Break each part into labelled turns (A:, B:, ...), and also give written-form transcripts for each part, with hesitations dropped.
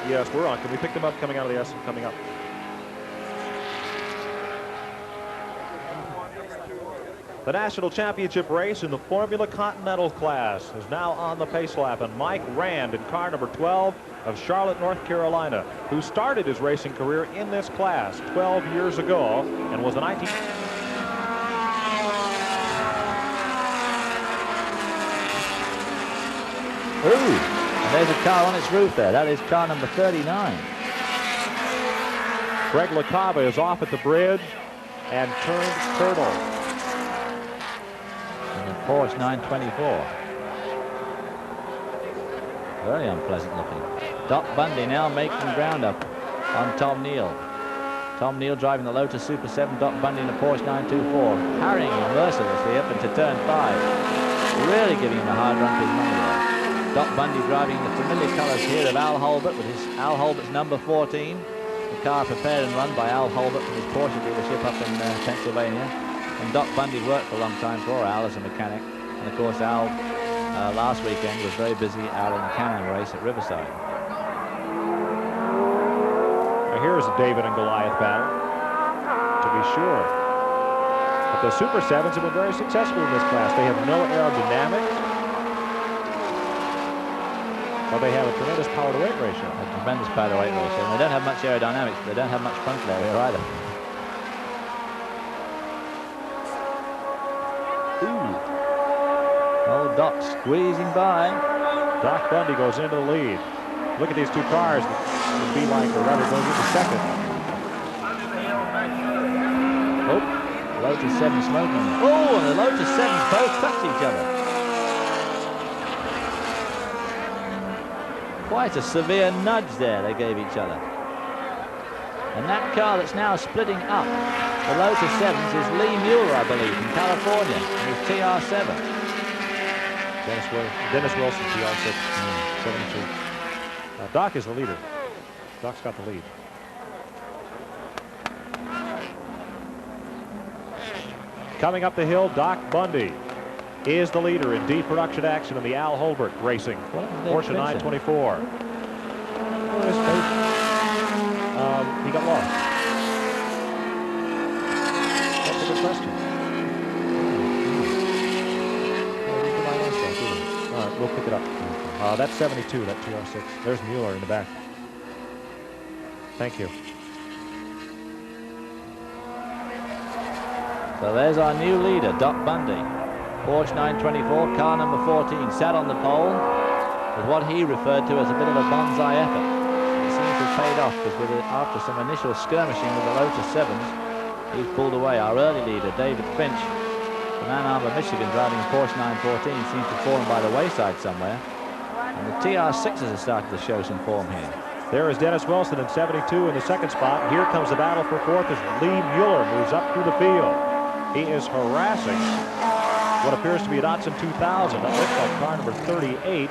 A: Yes, we're on. Can we pick them up coming out of the S and coming up? The national championship race in the Formula Continental class is now on the pace lap, and Mike Rand in car number 12 of Charlotte, North Carolina, who started his racing career in this class 12 years ago and was a 19...
B: Ooh, there's a car on its roof there. That is car number 39.
A: Greg LaCava is off at the bridge and turned turtle.
B: And the Porsche 924. Very unpleasant looking. Doc Bundy now making ground up on Tom Nehl. Tom Nehl driving the Lotus Super 7, Doc Bundy in the Porsche 924, harrying him mercilessly up into turn 5. Really giving him a hard run for his money there. Doc Bundy driving the familiar colours here of Al Holbert with his Al Holbert's number 14. The car prepared and run by Al Holbert from his Porsche dealership up in Pennsylvania. And Doc Bundy worked for a long time for Al as a mechanic. And of course Al last weekend was very busy out in the Can-Am race at Riverside.
A: Now here's a David and Goliath battle, to be sure. But the Super 7s have been very successful in this class. They have no aerodynamics. Well, they have a tremendous power-to-weight ratio.
B: A tremendous power-to-weight ratio. And they don't have much aerodynamics, but they don't have much front area either. Ooh. Old Doc squeezing by.
A: Doc Bundy goes into the lead. Look at these two cars. It would be like, or rather, goes into second.
B: Oh, Lotus 7 smoking. Oh, and the Lotus 7s both touch each other. Quite a severe nudge there they gave each other. And that car that's now splitting up the Lotus 7s is Lee Mueller, I believe, from California, with TR7.
A: Dennis Wilson, TR6, 72. Doc is the leader. Doc's got the lead. Coming up the hill, Doc Bundy is the leader in D production action in the Al Holbert Racing Porsche 924. He got lost. That's a good question. All right, we'll pick it up. That's 72, that TR6. There's Mueller in the back. Thank you.
B: So there's our new leader, Doc Bundy. Porsche 924, car number 14, sat on the pole with what he referred to as a bit of a bonsai effort. It seems to have paid off because after some initial skirmishing with the Lotus 7s, he's pulled away. Our early leader, David Finch, from Ann Arbor, Michigan, driving a Porsche 914, seems to have fallen by the wayside somewhere. And the TR6s are starting to show some form here.
A: There is Dennis Wilson in 72 in the second spot. Here comes the battle for fourth as Lee Mueller moves up through the field. He is harassing what appears to be a Datsun 2000. That looks like car number 38.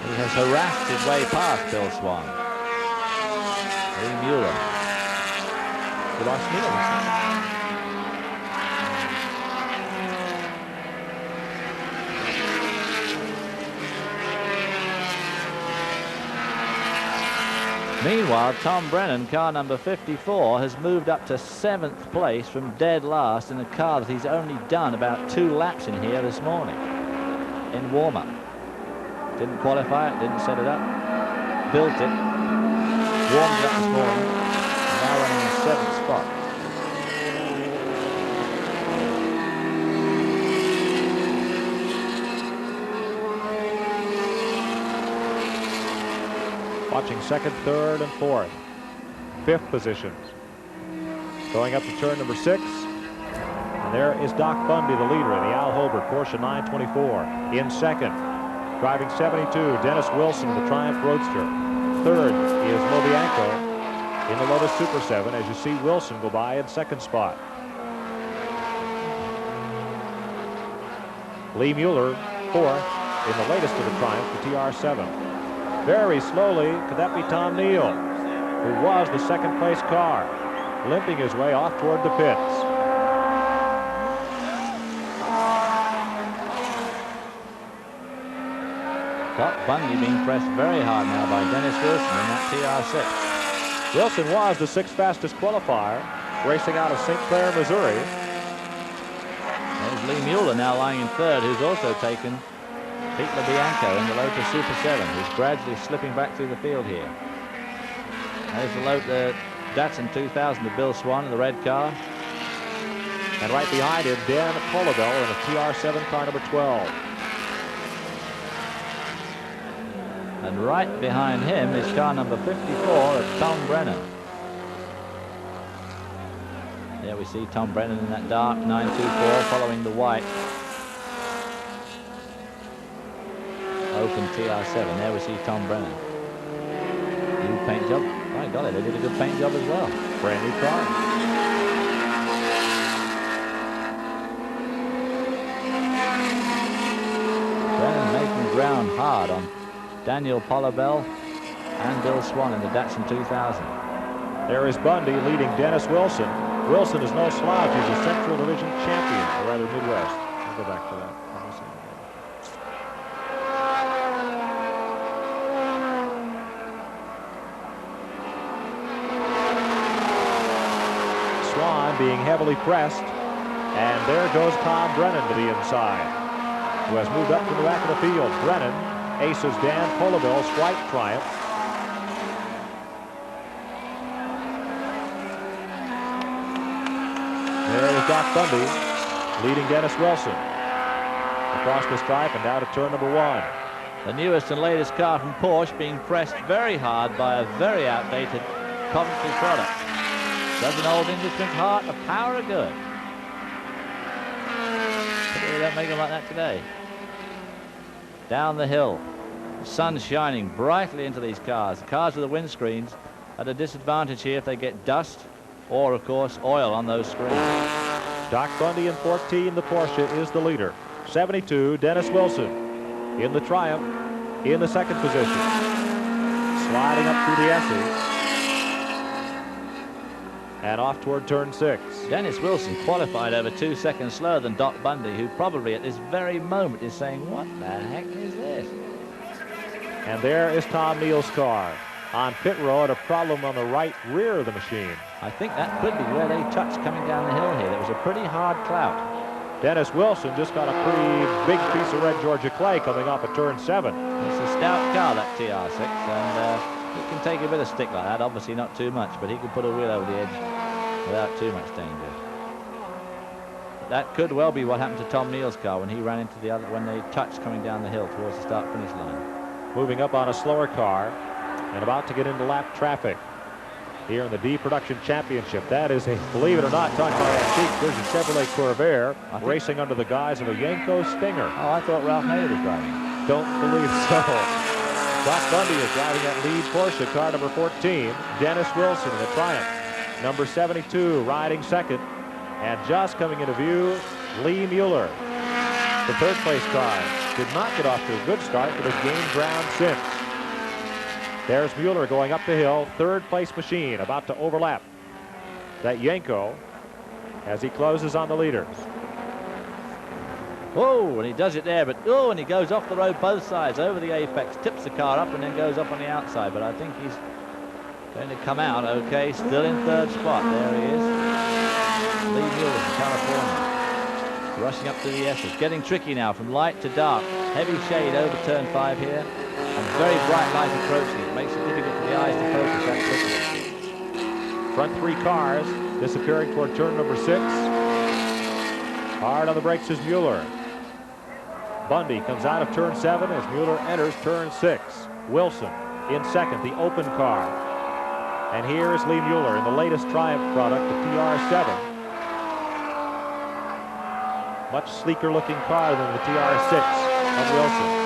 B: He has harassed his way past Bill Swan. Lee Mueller.
A: We lost Neil.
B: Meanwhile, Tom Brennan, car number 54, has moved up to 7th place from dead last in a car that he's only done about 2 laps in here this morning in warm-up. Didn't qualify it, didn't set it up, built it, warmed it up this morning, and now running in 7th spot.
A: Watching second, third, and fourth. Fifth positions. Going up to turn number 6. And there is Doc Bundy, the leader in the Al Holbert Porsche 924. In second, driving 72, Dennis Wilson in the Triumph Roadster. Third is Lobianco in the Lotus Super 7 as you see Wilson go by in second spot. Lee Mueller, fourth in the latest of the Triumph, the TR7. Very slowly, could that be Tom Nehl, who was the second place car, limping his way off toward the pits.
B: Doc Bundy being pressed very hard now by Dennis Wilson in that TR6.
A: Wilson was the 6th fastest qualifier, racing out of St. Clair, Missouri.
B: There's Lee Mueller now lying in 3rd, who's also taken Pete LaBianco in the Lotus Super 7, who's gradually slipping back through the field here. There's the Datsun 2000 of Bill Swan in the red car.
A: And right behind him, Dan Colabell in a TR7 car number 12.
B: And right behind him is car number 54 of Tom Brennan. There we see Tom Brennan in that dark 924 following the white open TR7. There we see Tom Brennan. New paint job. My golly, they did a good paint job as well.
A: Brand new car.
B: Brennan making ground hard on Daniel Polabel and Bill Swan in the Datsun 2000.
A: There is Bundy leading Dennis Wilson. Wilson is no slouch. He's a Central Division champion, or rather Midwest. I'll go back to that. Swan being heavily pressed, and there goes Tom Brennan to the inside, who has moved up to the back of the field. Brennan aces Dan Polabel's white Triumph. There is Doc Bundy leading Dennis Wilson across the stripe and now to turn number 1.
B: The newest and latest car from Porsche being pressed very hard by a very outdated Coventry product. Does an old Englishman's heart a power of good. They don't make them like that today. Down the hill, the sun's shining brightly into these cars. The cars with the windscreens at a disadvantage here if they get dust or, of course, oil on those screens.
A: Doc Bundy in 14, the Porsche is the leader. 72, Dennis Wilson in the Triumph in the 2nd position. Sliding up through the S's and off toward turn 6.
B: Dennis Wilson qualified over 2 seconds slower than Doc Bundy, who probably at this very moment is saying, what the heck is this?
A: And there is Tom Nehl's car. On pit road, a problem on the right rear of the machine.
B: I think that could be where they touched coming down the hill here. There was a pretty hard clout.
A: Dennis Wilson just got a pretty big piece of red Georgia clay coming off at turn 7.
B: It's a stout car, that TR6, and it can take a bit of stick like that. Obviously not too much, but he could put a wheel over the edge without too much danger. That could well be what happened to Tom Nehl's car when he ran into the other, when they touched coming down the hill towards the start-finish line.
A: Moving up on a slower car and about to get into lap traffic here in the D Production Championship. That is a, believe it or not, talking about antique, there's a Chevrolet Corvair racing under the guise of a Yenko Stinger.
B: Oh, I thought Ralph Nader was driving.
A: Don't believe so. Doc Bundy is driving that lead Porsche, car number 14. Dennis Wilson in the Triumph, number 72, riding 2nd. And just coming into view, Lee Mueller. The 3rd place car did not get off to a good start, but has gained ground since. There's Mueller going up the hill, 3rd place machine, about to overlap that Yenko as he closes on the leaders.
B: Oh, and he does it there, but oh, and he goes off the road both sides, over the apex, tips the car up and then goes up on the outside, but I think he's going to come out okay, still in 3rd spot. There he is. Lee Mueller from California, rushing up to the S's, getting tricky now from light to dark, heavy shade over turn 5 here. And very bright light approaching. It makes it difficult for the eyes to focus that quickly.
A: Front 3 cars disappearing toward turn number 6. Hard on the brakes is Mueller. Bundy comes out of turn 7 as Mueller enters turn 6. Wilson in 2nd, the open car. And here is Lee Mueller in the latest Triumph product, the TR7. Much sleeker looking car than the TR6 of Wilson.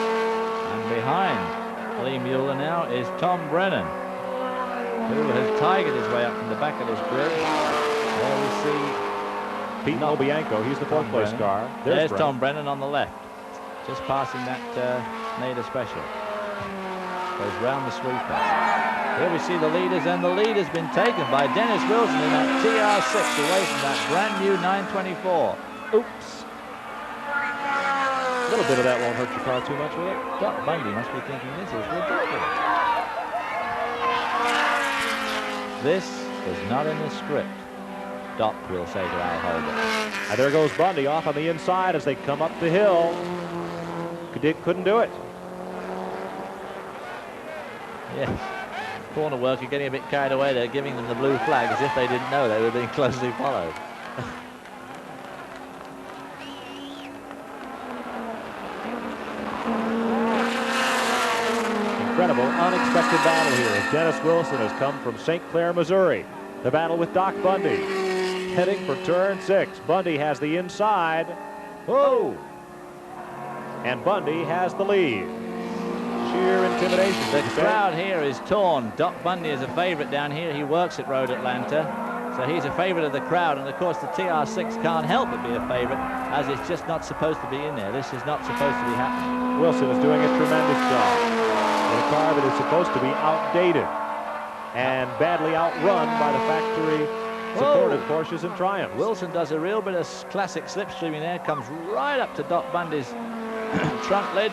B: And behind Lee Mueller now is Tom Brennan, who has tigered his way up from the back of this grid. There we see
A: Pete LaBianco, he's the 4th place car.
B: There's Tom Brennan on the left, just passing that Nader Special. Goes round the sweeper. Here we see the leaders, and the lead has been taken by Dennis Wilson in that TR6 away from that brand new 924. Oops.
A: A little bit of that won't hurt your car too much, will it?
B: Doc Bundy must be thinking this is ridiculous. This is not in the script, Doc will say to Al Holbert.
A: And there goes Bundy off on the inside as they come up the hill. Couldn't do it.
B: Yes. Corner worker getting a bit carried away there, giving them the blue flag as if they didn't know they were being closely followed.
A: Incredible, unexpected battle here as Dennis Wilson has come from St. Clair, Missouri. The battle with Doc Bundy. Heading for turn 6. Bundy has the inside. Whoa! And Bundy has the lead. Sheer intimidation.
B: The crowd here is torn. Doc Bundy is a favorite down here. He works at Road Atlanta, so he's a favorite of the crowd. And of course, the TR6 can't help but be a favorite, as it's just not supposed to be in there. This is not supposed to be happening.
A: Wilson is doing a tremendous job in a car that is supposed to be outdated and badly outrun by the factory-supported Porsches and Triumphs.
B: Wilson does a real bit of classic slipstreaming there, comes right up to Doc Bundy's trunk lid.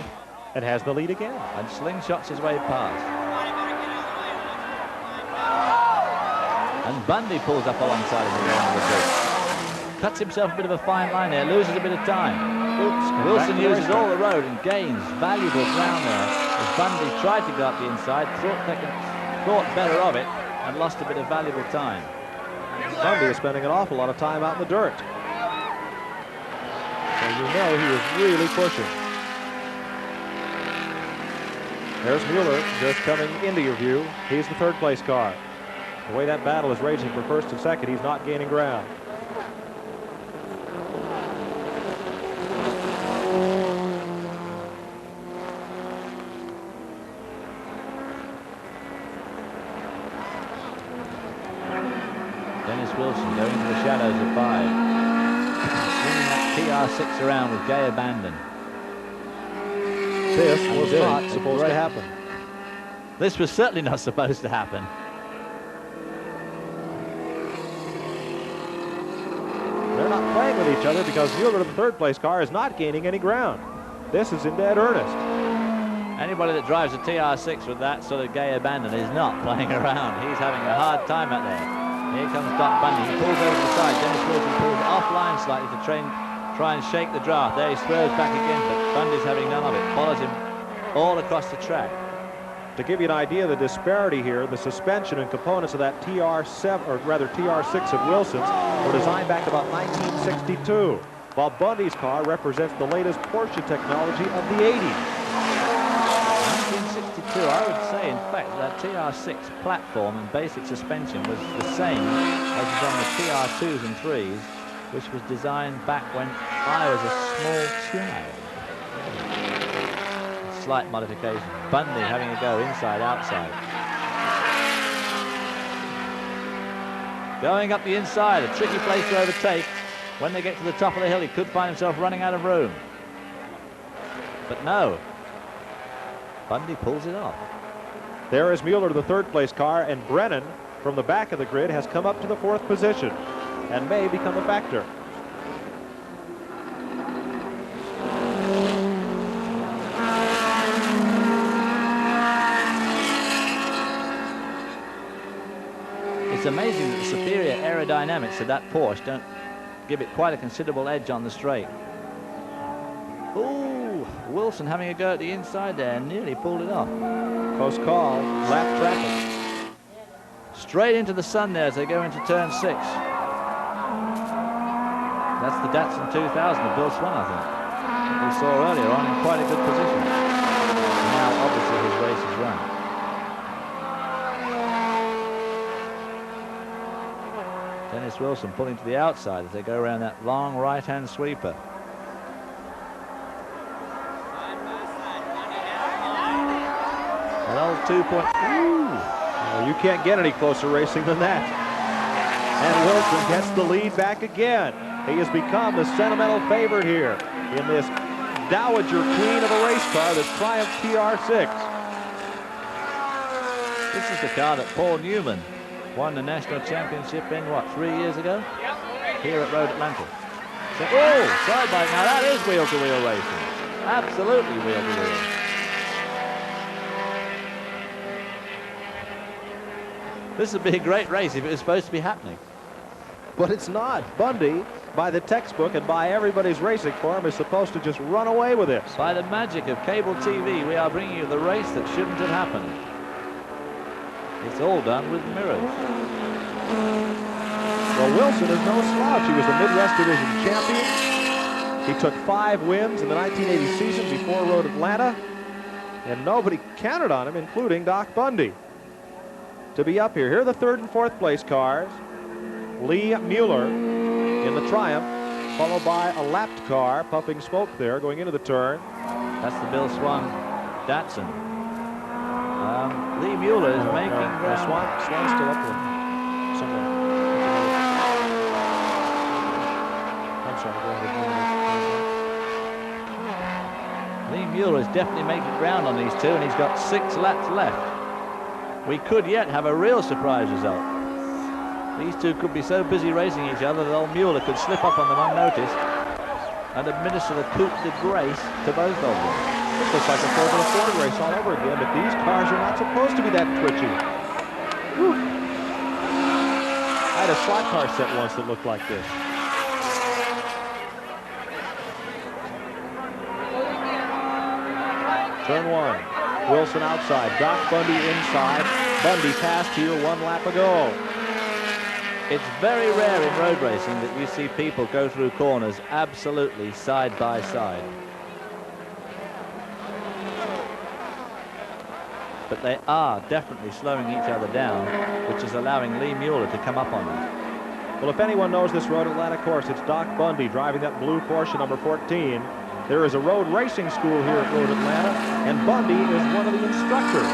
A: And has the lead again.
B: And slingshots his way past. And Bundy pulls up alongside him around the gate. Cuts himself a bit of a fine line there, loses a bit of time.
A: Oops.
B: Wilson uses all the road and gains valuable ground there. As Bundy tried to go up the inside, thought better of it, and lost a bit of valuable time.
A: Bundy is spending an awful lot of time out in the dirt. So you know he was really pushing. There's Mueller just coming into your view. He's the third place car. The way that battle is raging for first and second, he's not gaining ground.
B: Dennis Wilson going into the shadows of 5. Swinging that TR6 around with gay abandon.
A: This was not supposed to happen.
B: This was certainly not supposed to happen.
A: They're not playing with each other because Mueller, the third place car, is not gaining any ground. This is in dead earnest.
B: Anybody that drives a TR6 with that sort of gay abandon is not playing around. He's having a hard time out there. Here comes Doc Bundy. He pulls over to the side. Dennis Wilson pulls offline slightly to try and shake the draft. There he swerves back again, but Bundy's having none of it. Follows him all across the track.
A: To give you an idea of the disparity here, the suspension and components of that TR7, or rather TR6 of Wilson's, were designed back about 1962, while Bundy's car represents the latest Porsche technology of the 80s.
B: 1962, I would say, in fact, that TR6 platform and basic suspension was the same as was on the TR2s and 3s, which was designed back when I was a small child. Slight modification. Bundy having a go inside, outside. Going up the inside, a tricky place to overtake. When they get to the top of the hill, he could find himself running out of room. But no. Bundy pulls it off.
A: There is Mueller, the third place car, and Brennan from the back of the grid has come up to the 4th position and may become a factor.
B: It's amazing that the superior aerodynamics of that Porsche don't give it quite a considerable edge on the straight. Ooh, Wilson having a go at the inside there, nearly pulled it off.
A: Close call, lap traffic.
B: Straight into the sun there as they go into turn 6. That's the Datsun 2000 of Bill Swan, I think. That we saw earlier on in quite a good position. Now, obviously, his race is run. Dennis Wilson pulling to the outside as they go around that long right-hand sweeper. An old 2-point.
A: Well, you can't get any closer racing than that. And Wilson gets the lead back again. He has become the sentimental favorite here in this dowager queen of a race car, the Triumph TR6.
B: This is the car that Paul Newman won the national championship in, what, 3 years ago? Here at Road Atlanta. So, oh, side bike. Now that is wheel-to-wheel racing. Absolutely wheel to wheel. This would be a great race if it was supposed to be happening.
A: But it's not. Bundy, by the textbook and by everybody's racing form, is supposed to just run away with this.
B: By the magic of cable TV, we are bringing you the race that shouldn't have happened. It's all done with mirrors.
A: Well, Wilson is no slouch. He was the Midwest Division champion. He took 5 wins in the 1980 season before Road Atlanta, and nobody counted on him, including Doc Bundy, to be up here. Here are the 3rd and 4th place cars. Lee Mueller in the Triumph, followed by a lapped car, puffing smoke there, going into the turn.
B: That's the Bill Swan Datsun. Lee Mueller is making ground.
A: Swan's still up there somewhere. I'm sorry, go ahead.
B: Lee Mueller is definitely making ground on these two, and he's got 6 laps left. We could yet have a real surprise result. These two could be so busy racing each other that old Mueller could slip up on them unnoticed and administer the coup de grace to both of them.
A: This looks like a Formula Ford race all over again, but these cars are not supposed to be that twitchy. Whew. I had a slot car set once that looked like this. Turn 1. Wilson outside. Doc Bundy inside. Bundy passed here 1 lap ago.
B: It's very rare in road racing that you see people go through corners absolutely side by side. But they are definitely slowing each other down, which is allowing Lee Mueller to come up on them.
A: Well, if anyone knows this Road Atlanta course, it's Doc Bundy driving that blue Porsche number 14. There is a road racing school here at Road Atlanta, and Bundy is one of the instructors.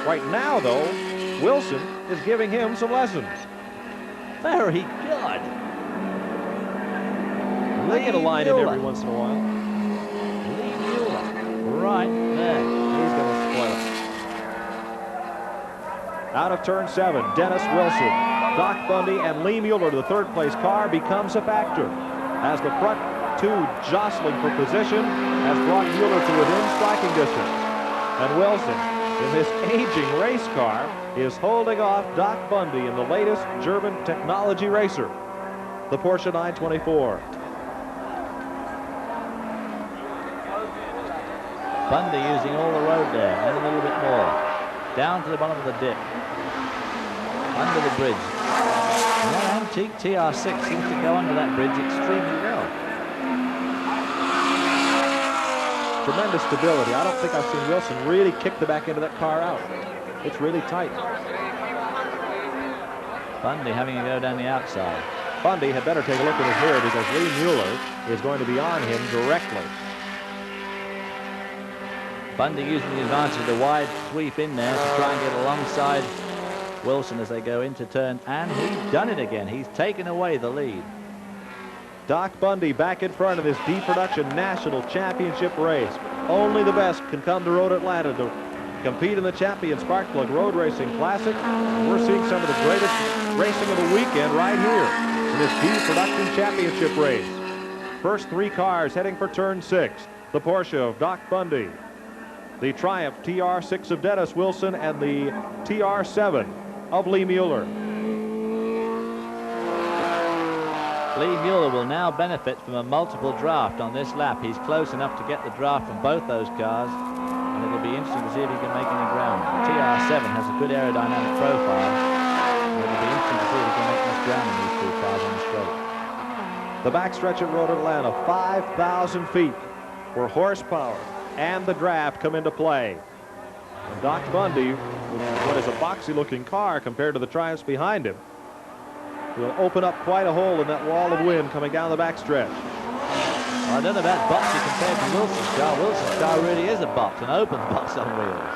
A: Right now, though, Wilson is giving him some lessons.
B: Very good.
A: They get a line in every once in a while.
B: Lee Mueller, right there.
A: He's going to spoil it. Out of turn 7, Dennis Wilson, Doc Bundy, and Lee Mueller, the 3rd place car, becomes a factor as the front 2 jostling for position has brought Mueller to within striking distance. And Wilson, in this aging race car, is holding off Doc Bundy in the latest German technology racer, the Porsche 924.
B: Bundy using all the road there and a little bit more. Down to the bottom of the dip. Under the bridge. And that antique TR6 seems to go under that bridge extremely well.
A: Tremendous stability. I don't think I've seen Wilson really kick the back end of that car out. It's really tight.
B: Bundy having a go down the outside.
A: Bundy had better take a look at his mirror because Lee Mueller is going to be on him directly.
B: Bundy using the advantage of the wide sweep in there to try and get alongside Wilson as they go into turn, and he's done it again. He's taken away the lead.
A: Doc Bundy back in front of this D-Production National Championship race. Only the best can come to Road Atlanta to compete in the Champion Sparkplug Road Racing Classic. We're seeing some of the greatest racing of the weekend right here in this D-Production Championship race. First 3 cars heading for turn 6. The Porsche of Doc Bundy, the Triumph TR6 of Dennis Wilson, and the TR7 of Lee Mueller.
B: Lee Mueller will now benefit from a multiple draft on this lap. He's close enough to get the draft from both those cars, and it'll be interesting to see if he can make any ground. The TR7 has a good aerodynamic profile, and it'll be interesting to see if he can make much ground in these 2 cars on the straight.
A: The backstretch at Road Atlanta, 5,000 feet, where horsepower and the draft come into play. And Doc Bundy, with what is a boxy-looking car compared to the Triumphs behind him, will open up quite a hole in that wall of wind coming down the backstretch.
B: Well, I don't know about boxy compared to Wilson's car. Wilson's car really is a box, an open box on wheels.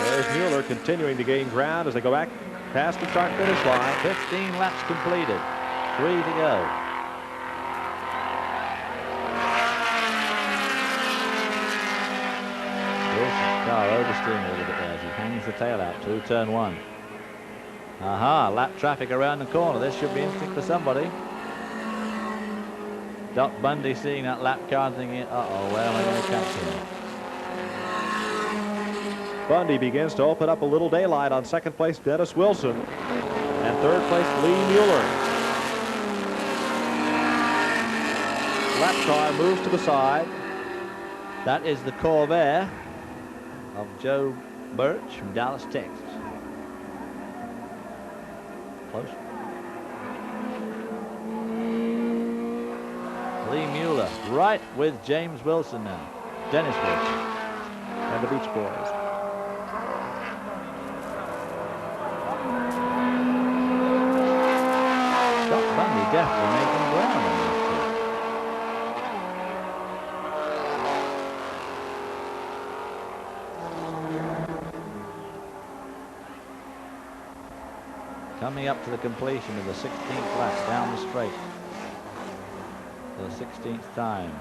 A: There's Mueller continuing to gain ground as they go back past the start-finish line.
B: 15 laps completed. 3 to go. Wilson's car oversteering a little bit there as he hangs the tail out to turn 1. Aha, lap traffic around the corner. This should be interesting for somebody. Doc Bundy seeing that lap car thinking, uh-oh, where am I going to catch him?
A: Bundy begins to open up a little daylight on second place Dennis Wilson and third place Lee Mueller. Lap car moves to the side.
B: That is the Corvair of Joe Birch from Dallas, Texas. Close. Lee Mueller right with James Wilson now. Dennis Wilson.
A: And the Beach Boys.
B: Doc Bundy definitely making ground on this two. Coming up to the completion of the 16th lap down the straight. For the 16th time.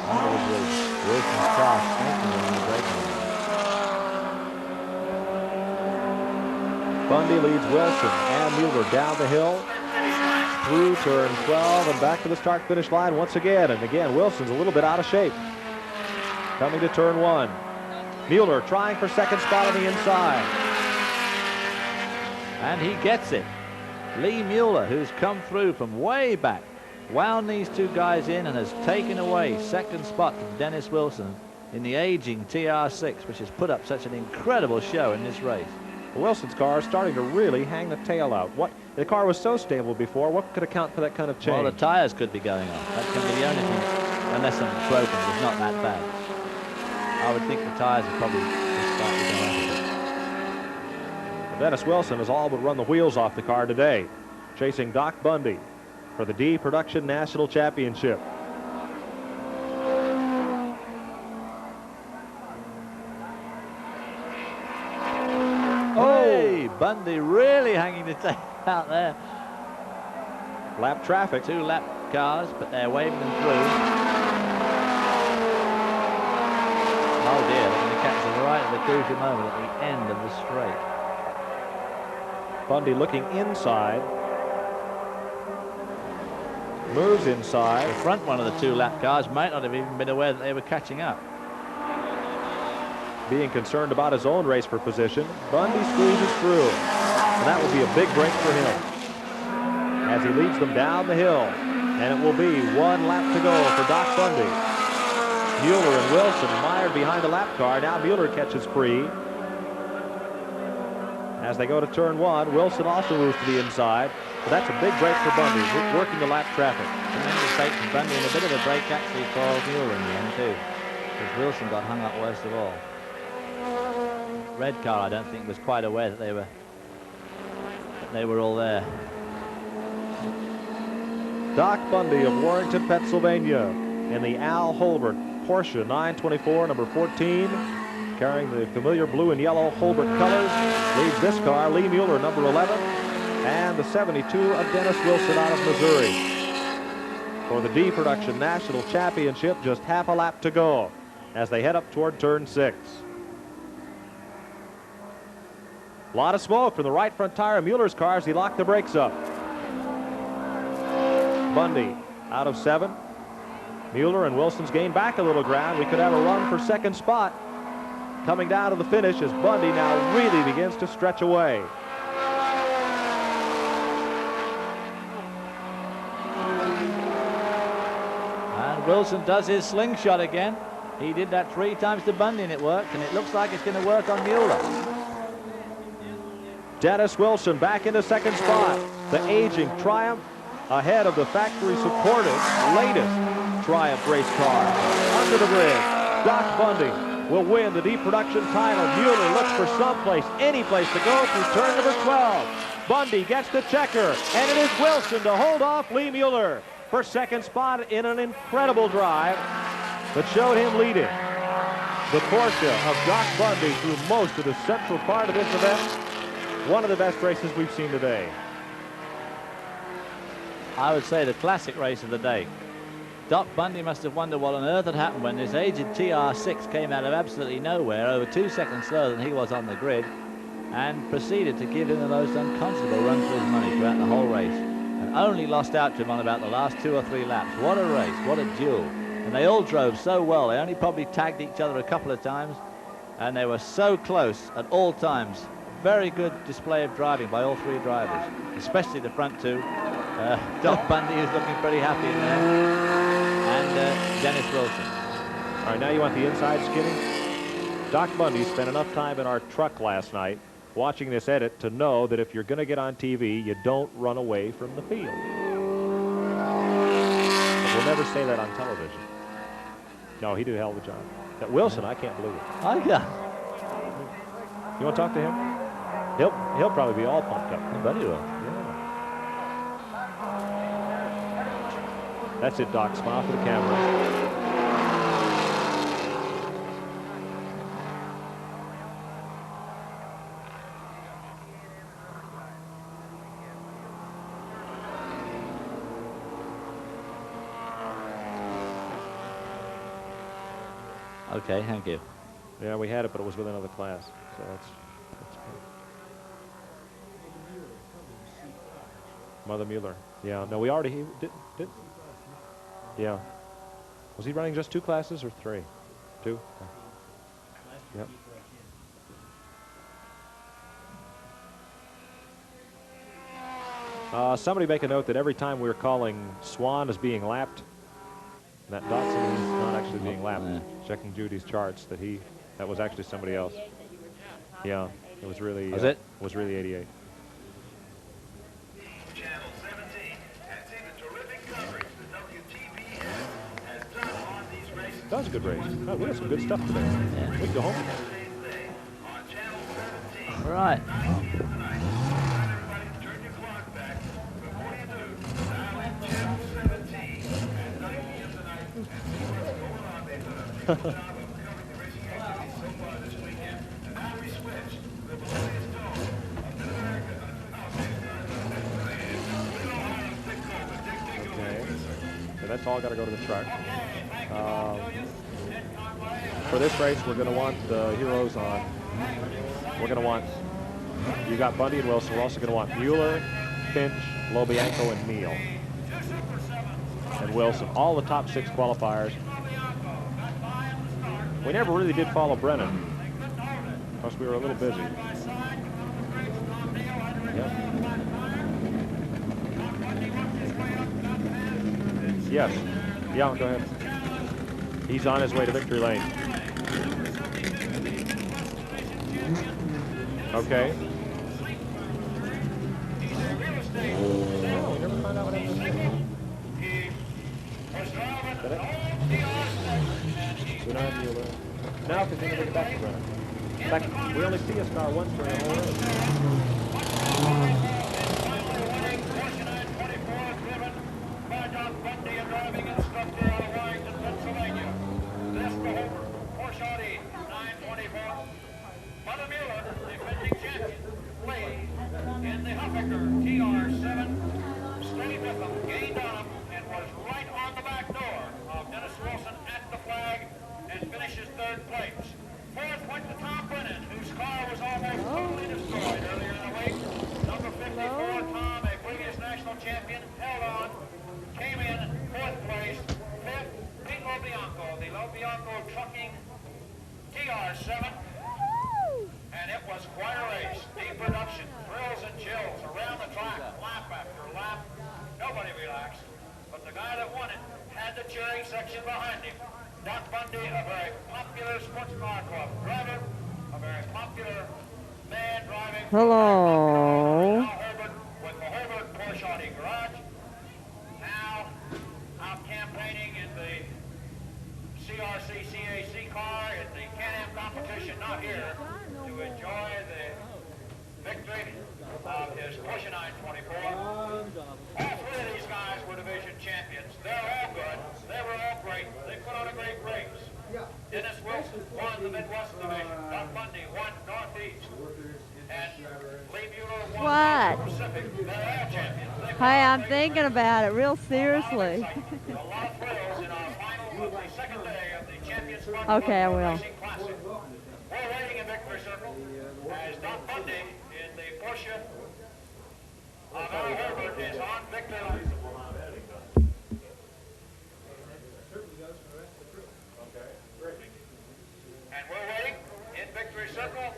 B: Under the bridge. Wilson's car sneaking on the braking line.
A: Bundy leads Wilson and Mueller down the hill through turn 12 and back to the start-finish line once again. And again, Wilson's a little bit out of shape. Coming to turn 1. Mueller trying for second spot on the inside.
B: And he gets it. Lee Mueller, who's come through from way back, wound these two guys in and has taken away second spot from Dennis Wilson in the aging TR6, which has put up such an incredible show in this race.
A: Wilson's car is starting to really hang the tail out. The car was so stable before. What could account for that kind of change?
B: Well, the tires could be going off. That can be the only thing, unless something's broken. It's not that bad. I would think the tires are probably just slightly going off.
A: Dennis Wilson has all but run the wheels off the car today, chasing Doc Bundy for the D Production National Championship.
B: Hey, Bundy really hanging the tail out there.
A: Lap traffic.
B: 2 lap cars, but they're waving them through. Oh dear, they're going to catch them right at the crucial moment at the end of the straight.
A: Bundy looking inside. Moves inside.
B: The front one of the 2 lap cars might not have even been aware that they were catching up.
A: Being concerned about his own race for position, Bundy squeezes through. And that will be a big break for him as he leads them down the hill. And it will be 1 lap to go for Doc Bundy. Mueller and Wilson mired behind the lap car. Now Mueller catches free. As they go to turn 1, Wilson also moves to the inside. But that's a big break for Bundy, working the lap traffic.
B: Tremendous break for Bundy and a bit of a break actually for Mueller in the end too. Because Wilson got hung up worst of all. Red car, I don't think, was quite aware that they were all there.
A: Doc Bundy of Warrington, Pennsylvania, in the Al Holbert Porsche 924, number 14, carrying the familiar blue and yellow Holbert colors, leads this car. Lee Mueller, number 11, and the 72 of Dennis Wilson out of Missouri. For the D Production National Championship, just half a lap to go as they head up toward turn 6. A lot of smoke from the right front tire of Mueller's car as he locked the brakes up. Bundy out of 7. Mueller and Wilson's gained back a little ground. We could have a run for second spot coming down to the finish as Bundy now really begins to stretch away.
B: And Wilson does his slingshot again. He did that 3 times to Bundy and it worked, and it looks like it's going to work on Mueller.
A: Dennis Wilson back into second spot. The aging Triumph ahead of the factory-supported latest Triumph race car. Under the bridge, Doc Bundy will win the D Production title. Mueller looks for someplace, any place to go through turn number 12. Bundy gets the checker, and it is Wilson to hold off Lee Mueller for second spot in an incredible drive that showed him leading the Porsche of Doc Bundy through most of the central part of this event. One of the best races we've seen today.
B: I would say the classic race of the day. Doc Bundy must have wondered what on earth had happened when this aged TR6 came out of absolutely nowhere, over 2 seconds slower than he was on the grid, and proceeded to give him the most unconscionable run for his money throughout the whole race. and only lost out to him on about the last 2 or 3 laps. What a race, what a duel. And they all drove so well. They only probably tagged each other a couple of times, and they were so close at all times. Very good display of driving by all 3 drivers, especially the front 2. Doc Bundy is looking pretty happy in there, and Dennis Wilson.
A: All right, now you want the inside skinny? Doc Bundy spent enough time in our truck last night watching this edit to know that if you're going to get on TV, you don't run away from the field. But we'll never say that on television. No, he did a hell of a job. That Wilson, I can't believe it.
B: Oh, yeah.
A: You want to talk to him? He'll probably be all pumped up.
B: I bet he will.
A: Yeah. That's it, Doc. Smile for the camera.
B: Okay, thank you.
A: Yeah, we had it, but it was with another class. So that's Mother Mueller. Yeah, no, we already he did. Yeah. Was he running just 2 classes or 3? 2? Yep. Somebody make a note that every time we're calling Swan as being lapped, that Dotson is not actually being lapped.
B: Yeah.
A: Checking Judy's charts, that was actually somebody else. Yeah, it was really.
B: Was it?
A: Was really 88.
C: Channel 17 has seen the terrific coverage the WTBS has done on these races.
A: That was a good race. Oh, we had some good stuff today.
B: Yeah.
A: We can go home.
C: Same thing on Channel 17.
B: Right.
C: 9 p.m. tonight. Everybody turn your clock back. Before you do, dial in Channel 17 at 9 p.m. tonight and see what's going on. They've done a beautiful job of covering the racing activities so far this weekend. And now we switch to the Buccaneer Dome of Mid-America.
A: Okay. So that's all got to go to the truck. For this race, we're going to want the heroes on. We're going to want. You got Bundy and Wilson. We're also going to want Mueller, Finch, Lobianco, and Nehl. And Wilson. All the top 6 qualifiers. We never really did follow Brennan, because we were a little busy. Yep. Yes. Yeah, go ahead. He's on his way to victory lane. Okay. Oh, we never find out what happened. Good on Mueller. Now continue to get back to Brennan. In fact, we only see a star once during the whole race.
C: Bundy, a driving instructor out of Warrington, Pennsylvania. This for Holbert, Porsche 924. Mother Mueller, defending champion, lead in the Huffaker TR7. Stayed with them, gained on them, and was right on the back door of Dennis Wilson at the flag and finishes 3rd place. 4th went to Tom Brennan, whose car was almost totally destroyed earlier in the week. Number 54, Tom, a previous national champion, held on. Came in 4th place, 5th, Pete Lobianco, the Lobianco Trucking TR7. And it was quite a race. Deep production, thrills and chills around the track, lap after lap. Nobody relaxed. But the guy that won it had the cheering section behind him. Doc Bundy, a very popular sports car club driver, a very popular man driving.
D: Hello.
C: Now Holbert with the Holbert Porsche garage. Now out campaigning in the CRC-CAC car in the Can-Am competition, not here, to enjoy the victory of his Porsche 924. All 3 of these guys were division champions. They're all good. They were all great. They put on a great race. Dennis Wilson won the Midwest division. Doc Bundy won Northeast. And Lee Mueller won
D: What?
C: the Pacific. They're all champions.
D: Hey, I'm thinking about it real seriously.
C: A lot of thrills in our final of the 2nd day of the Champions Club
D: Okay, I will.
C: Racing Classic. We're waiting in victory circle as Doc Bundy in the Porsche of Al Holbert is on victory lap. And we're waiting in victory circle.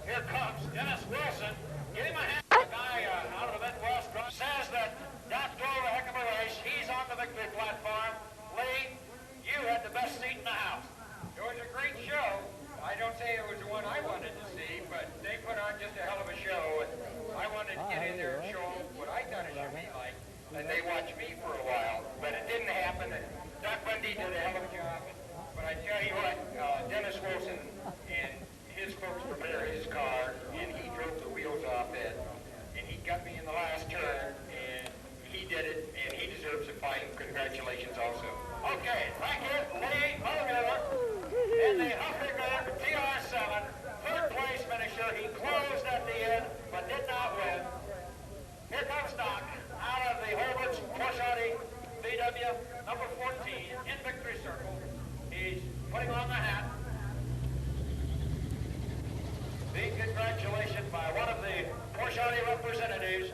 C: Here comes Dennis Wilson. Give him a hand. The guy out of the Midwest says that Doc drove a heck of a race. He's on the victory platform. Lee, you had the best seat in the house.
E: It was a great show. I don't say it was the one I wanted to see, but they put on just a hell of a show, and I wanted to get in there and show them what I thought it should be like. And they watched me for a while, but it didn't happen. And Doc Bundy did a hell of a job. But I tell you what, Dennis Wilson and his folks prepared his car, and he drove the wheels off it, and he got me in the last turn, and he did it, and he deserves a fine congratulations also.
C: Okay, thank you, Lee Mueller. In the Huffaker TR7, third place finisher. He closed at the end, but did not win. Here comes Doc out of the Holbert's Porsche VW number 14 in victory circle. He's putting on the hat. Big congratulations by one of the Porsche representatives.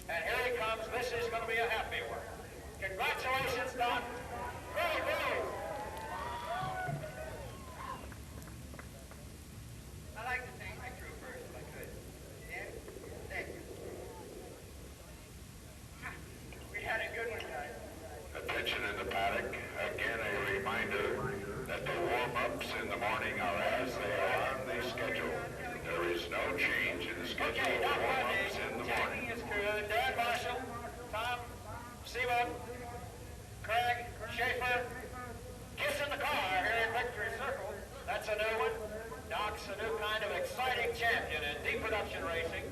C: And here he comes. This is going to be a happy one. Congratulations, Doc. Great move.
E: I'd like to thank my crew first, if I could. Dan, thank you. We had a good one, guys.
F: Attention in the paddock. Again, a reminder that the warm-ups in the morning are as they are on the schedule. There is no change in the schedule
C: Okay,
F: of
C: Doc
F: warm-ups in the morning.
C: Jackie is good. Dan Marshall, Tom Seaman, Craig Schaefer, kissing the car here in victory circle. That's a new one. Doc's a new kind of exciting champion in deep production racing.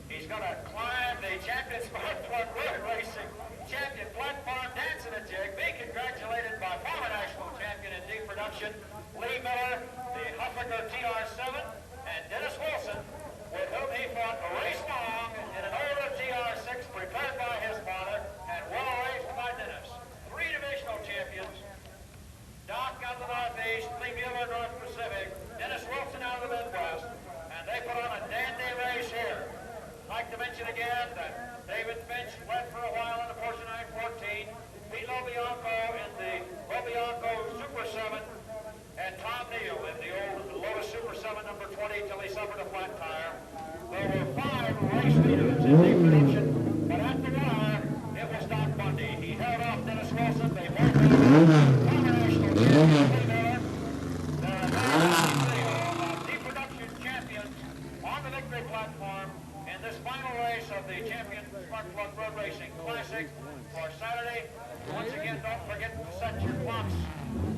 C: He's going to climb the champion spark plug road racing champion platform, dancing a jig. Be congratulated by former national champion in deep production, Lee Miller, the Huffaker TR7, and Dennis Wilson, with whom he fought a race long in an older TR6 prepared by his father and well raced by Dennis. 3 divisional champions. Doc out of the Northeast, Lee Mueller North Pacific, Dennis Wilson out of the Midwest, and they put on a dandy race here. I'd like to mention again that David Finch led for a while in the Porsche 914, Pete Lobianco in the Lobianco Super 7, and Tom Nehl in the old Lotus Super 7 number 20 till he suffered a flat tire. There were 5 race leaders in deep production, but at the wire, it was Doc Bundy. He held off Dennis Wilson. They both had former national champion Lee Miller. They're a deep production champions on the victory platform in this final race of the Champion Spark Plug Road Racing Classic for Saturday. Once again, don't forget to set your clocks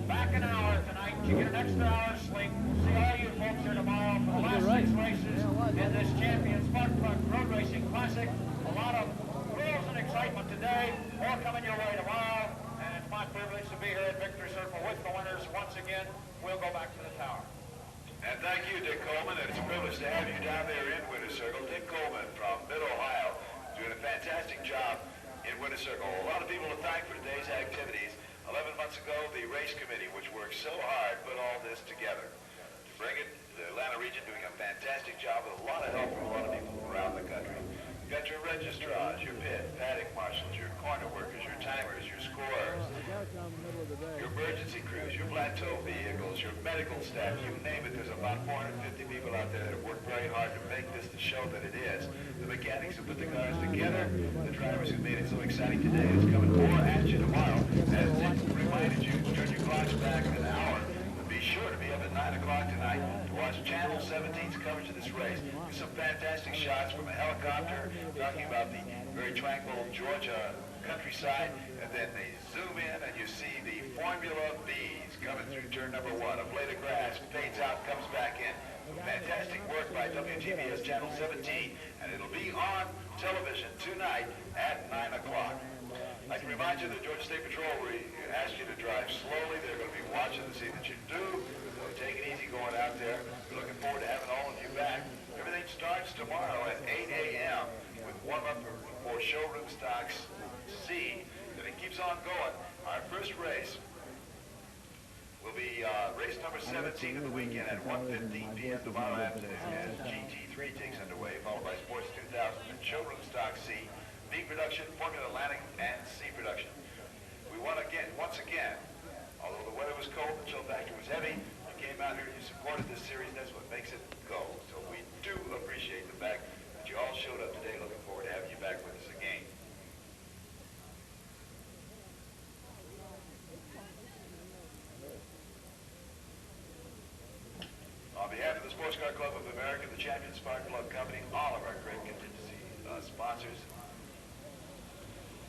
C: back an hour tonight. You get an extra hour's sleep. See all you folks here tomorrow for the last 6 races in this Champion Spark Plug Road Racing Classic. A lot of thrills and excitement today. More coming your way tomorrow. And it's my privilege to be here at Victory Circle with the winners once again. We'll go back to the tower.
F: And thank you, Dick Coleman. And it's a privilege to have you down there in Winter Circle. Dick Coleman from Mid-Ohio doing a fantastic job in Winter Circle. A lot of people to thank for today's activities. 11 months ago, the race committee, which worked so hard, put all this together to bring it to the Atlanta region, doing a fantastic job with a lot of help from a lot of people from around the country. You've got your registrars, your pit, paddock marshals, your corner workers, your timers, your scorers, your emergency crews, your plateau vehicles, your medical staff, you name it. There's about 450 people out there that have worked very hard to make this the show that it is. The mechanics who put the cars together, the drivers who made it so exciting today. It's coming more at you tomorrow. As Dick reminded you, turn your clocks back an hour. Be sure to be up at 9 o'clock tonight to watch Channel 17's coverage of this race. There's some fantastic shots from a helicopter talking about the very tranquil Georgia countryside, and then they zoom in and you see the Formula Bs coming through turn number 1. A blade of grass fades out, comes back in. Fantastic work by WTVS Channel 17, and it'll be on television tonight at 9 o'clock. I'd like to remind you that Georgia State Patrol, we ask you to drive slowly. They're going to be watching to see that you do. So take it easy going out there. We're looking forward to having all of you back. Everything starts tomorrow at 8 a.m. with warm-up for Showroom Stocks C. Then it keeps on going. Our first race will be race number 17 of the weekend at 1:15 p.m. tomorrow afternoon as GT3 takes underway, followed by Sports 2000 and Showroom Stock C. Deep production, formula landing, and C production. We want again, once again, although the weather was cold, the chill factor was heavy, you came out here, you supported this series, that's what makes it go. So we do appreciate the fact that you all showed up today. Looking forward to having you back with us again. On behalf of the Sports Car Club of America, the Champion Spark Plug Company, all of our great contingency sponsors,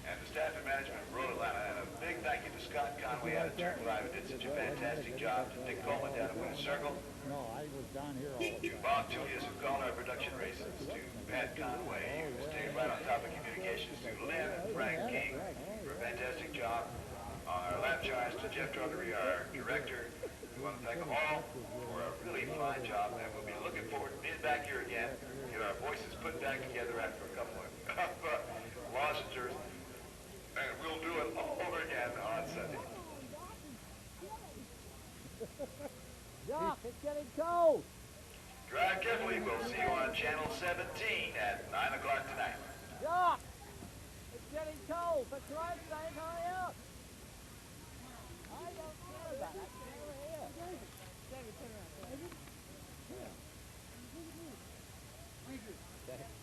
F: and the staff and management of Road Atlanta, and a big thank you to Scott Conway out of Turn 5, who did such a fantastic job, to Dick Coleman down at Winter Circle, to Bob Julius, who called our production races, to Pat Conway, who stayed right on top of communications, to Lynn and Frank King for a fantastic job on our lap charts, to Jeff Truggery, our director. We want to thank them all for a really fine job, and we'll be looking forward to being back here again, get our voices put back together after a couple of losses, and we'll do it all over again on Sunday.
B: Doc, it's getting cold.
F: Drive carefully. We'll see you on Channel 17 at 9 o'clock tonight.
B: Doc, it's getting cold. For Christ's sake, hurry up. I don't care about that. Over here.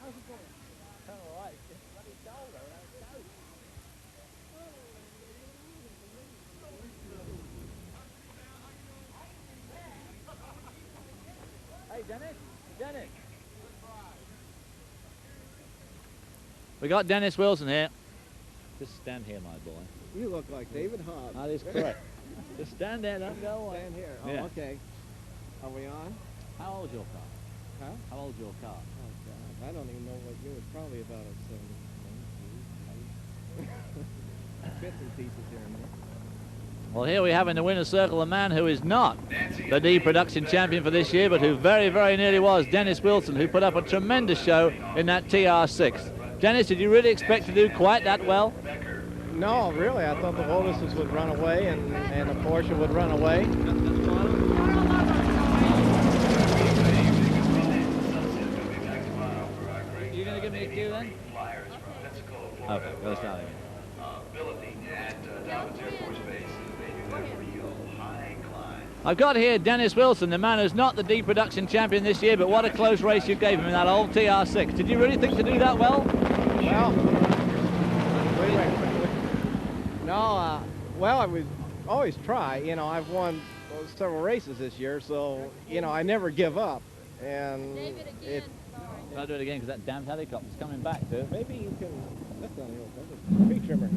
B: How's it going? All right. It's bloody cold around the coast. Hey, Dennis. Dennis. We got Dennis Wilson here. Just stand here, my boy.
G: You look like David Hobbs.
B: That is correct. Just stand there, don't go away.
G: Stand here. Oh,
B: Yeah.
G: okay. Are we on?
B: How old's your car?
G: Huh?
B: How old's your car?
G: Oh, God. I don't even know what year. It's probably about a 70. Bits and pieces here and there.
B: Well, here we have in the winner's circle a man who is not the D production champion for this year, but who very, very nearly was, Dennis Wilson, who put up a tremendous show in that TR6. Dennis, did you really expect to do quite that well?
G: No, really. I thought the Lotuses would run away and the Porsche would run away.
B: You going to give me a cue then? Okay, go start again. I've got here Dennis Wilson, the man who's not the D production champion this year, but what a close race you gave him in that old TR6. Did you really think to do that well?
G: Well, no, well, I would always try. You know, I've won several races this year, so, you know, I never give up. And
B: I'll do it again because that damn helicopter's coming back too.
G: Maybe you can, that's not a tree trimmer.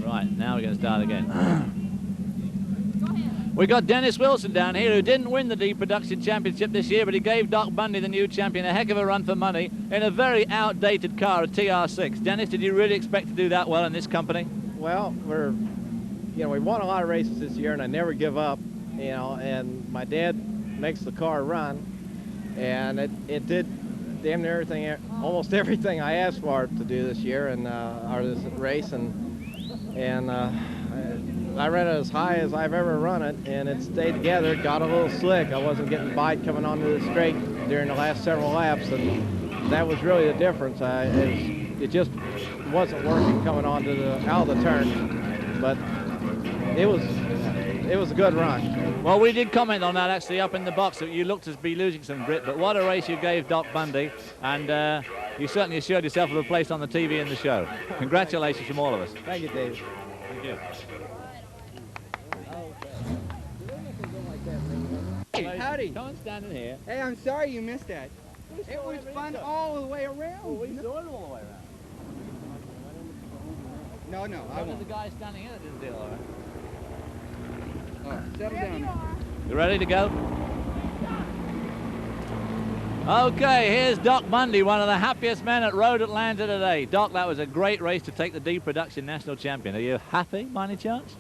B: Right, now we're going to start again. We got Dennis Wilson down here, who didn't win the D Production Championship this year, but he gave Doc Bundy, the new champion, a heck of a run for money in a very outdated car, a TR6. Dennis, did you really expect to do that well in this company?
G: Well, we won a lot of races this year, and I never give up, you know, and my dad makes the car run, and it did damn near everything, almost everything I asked for it to do this year, and or this race, and I ran it as high as I've ever run it, and it stayed together. It got a little slick. I wasn't getting bite coming onto the straight during the last several laps, and that was really the difference. It just wasn't working coming onto out of the turn, but it was a good run.
B: Well, we did comment on that actually up in the box, that you looked to be losing some grip, but what a race you gave Doc Bundy, and you certainly assured yourself of a place on the TV in the show. Congratulations from all of us.
G: Thank you, Dave.
B: Thank you.
H: Hey, howdy.
B: Come and stand in here.
H: Hey, I'm sorry you missed that. It was fun all the way around.
B: Well, we saw it all the way around.
H: No, I
B: What
H: won't.
B: did the guy standing here that didn't do all right?
H: Oh, settle down.
B: You ready to go? Okay, here's Doc Bundy, one of the happiest men at Road Atlanta today. Doc, that was a great race to take the D Production National Champion. Are you happy by any chance?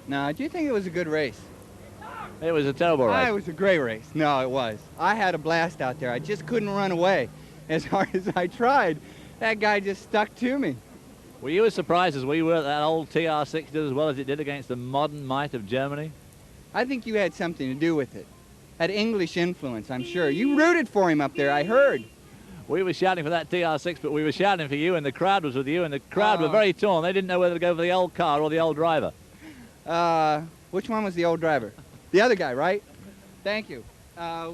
H: No, do you think it was a good race?
B: It was a terrible race.
H: It was a great race. No, it was. I had a blast out there. I just couldn't run away. As hard as I tried, that guy just stuck to me.
B: Were you as surprised as we were that that old TR6 did as well as it did against the modern might of Germany?
H: I think you had something to do with it. Had English influence, I'm sure. You rooted for him up there, I heard.
B: We were shouting for that TR6, but we were shouting for you, and the crowd was with you, and the crowd were very torn. They didn't know whether to go for the old car or the old driver.
H: Which one was the old driver? The other guy, right? Thank you.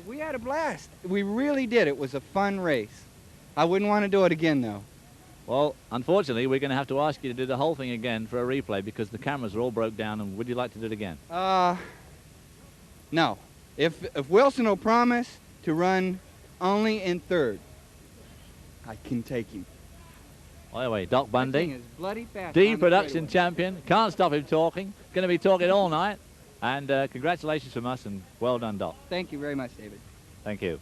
H: We had a blast. We really did. It was a fun race. I wouldn't want to do it again, though.
B: Well, unfortunately, we're going to have to ask you to do the whole thing again for a replay because the cameras are all broke down, and would you like to do it again?
H: No. If Wilson will promise to run only in third, I can take him.
B: Well, anyway, Doc Bundy,
H: Is bloody fast
B: D
H: on the
B: production
H: straightaway.
B: champion. Can't stop him talking. Going to be talking all night. And congratulations from us, and well done, Doc.
H: Thank you very much, David.
B: Thank you.